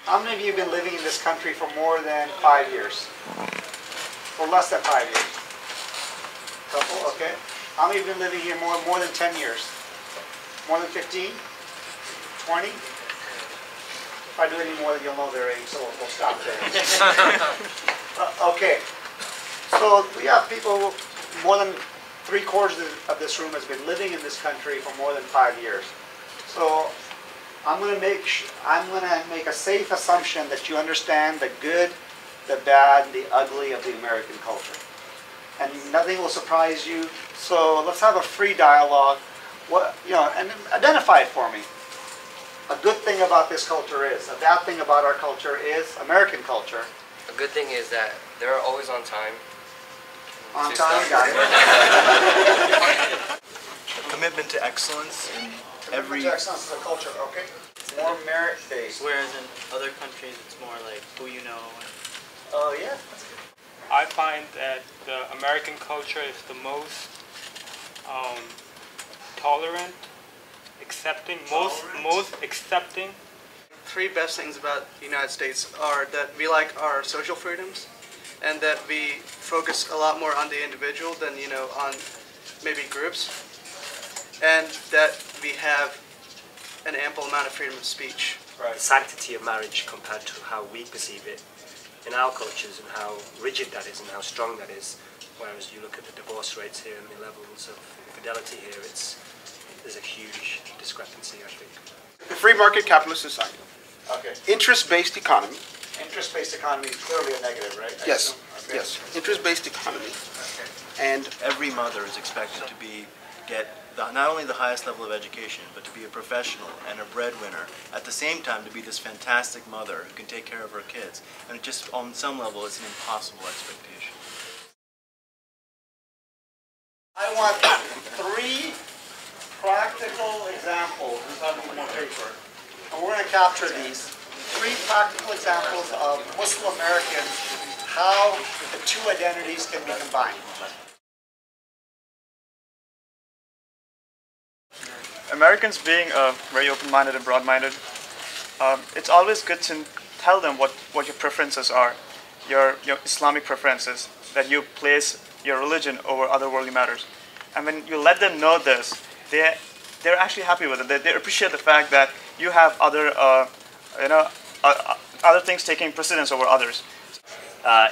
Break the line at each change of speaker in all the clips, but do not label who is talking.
How many of you have been living in this country for more than 5 years? Or less than 5 years? Couple, okay. How many of you have been living here more than 10 years? More than 15? 20? If I do any more, then you'll know their age, so we'll stop there. Okay. So we have people, more than 3/4 of this room has been living in this country for more than 5 years. So I'm going to make a safe assumption that you understand the good, the bad, the ugly of the American culture. And nothing will surprise you. So let's have a free dialogue. And identify it for me. A good thing about this culture is, a bad thing about our culture is, American culture.
A good thing is that they're always on time.
On time, guys.
A commitment to excellence in every...
Commitment to excellence is a culture, okay? More merit-based.
Whereas in other countries, it's more like who you know.
Oh, yeah.
I find that the American culture is the most tolerant, accepting, most accepting.
Three best things about the United States are that we like our social freedoms, and that we focus a lot more on the individual than, on maybe groups, and that we have an ample amount of freedom of speech.
Right. The sanctity of marriage compared to how we perceive it in our cultures, and how rigid that is and how strong that is. Whereas you look at the divorce rates here and the levels of infidelity here, there's a huge discrepancy, I think.
The free market capitalist society.
Okay.
Interest-based economy.
Interest-based economy is clearly a negative, right?
Yes.
Okay.
Yes. Interest-based economy.
Okay.
And every mother is expected to get not only the highest level of education, but to be a professional and a breadwinner. At the same time, to be this fantastic mother who can take care of her kids. And it just, on some level, it's an impossible expectation.
I want 3 practical examples. There's not any more paper. And we're going to capture these. 3 practical examples of Muslim Americans, how the 2 identities can be combined.
Americans being very open-minded and broad-minded, it's always good to tell them what your preferences are, your Islamic preferences, that you place your religion over other worldly matters. And when you let them know this, they're actually happy with it. They appreciate the fact that you have other other things taking precedence over others.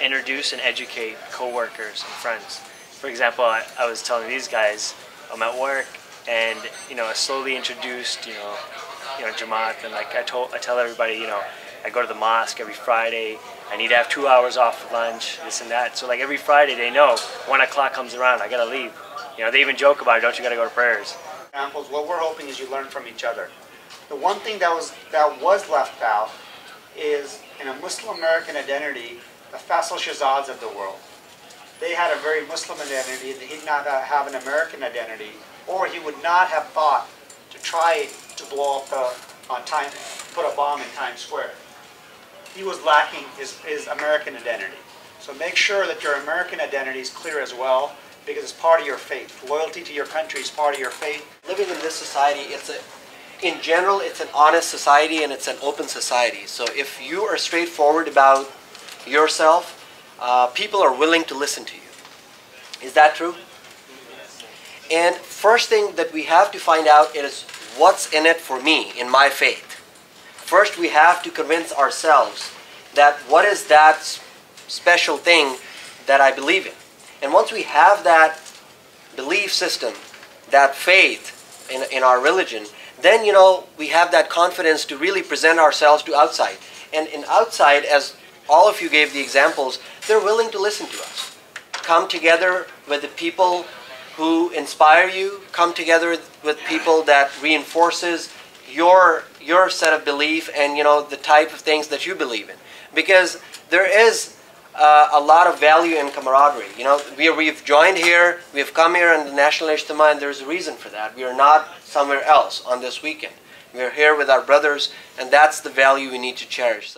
Introduce and educate coworkers and friends. For example, I was telling these guys, I'm at work, and I slowly introduced Jamaat, and like I tell everybody, I go to the mosque every Friday. I need to have 2 hours off for lunch, this and that. So like every Friday they know 1 o'clock comes around, I gotta leave. They even joke about it, don't you gotta go to prayers.
Examples. What we're hoping is you learn from each other. The one thing that was left out is, in a Muslim American identity, the Faisal Shahzads of the world. They had a very Muslim identity, and he did not have an American identity, or he would not have thought to try to blow up put a bomb in Times Square. He was lacking his American identity. So make sure that your American identity is clear as well, because it's part of your faith. Loyalty to your country is part of your faith.
Living in this society, in general, it's an honest society and it's an open society. So if you are straightforward about yourself, people are willing to listen to you. Is that true? And first thing that we have to find out is what's in it for me in my faith. First, we have to convince ourselves that what is that special thing that I believe in. And once we have that belief system, that faith in our religion, then we have that confidence to really present ourselves to outside. And in outside, as all of you gave the examples, they're willing to listen to us. Come together with the people who inspire you. Come together with people that reinforces your set of belief and the type of things that you believe in. Because there is a lot of value in camaraderie. We've joined here, we've come here on the National Ijtima, and there's a reason for that. We are not somewhere else on this weekend. We are here with our brothers, and that's the value we need to cherish.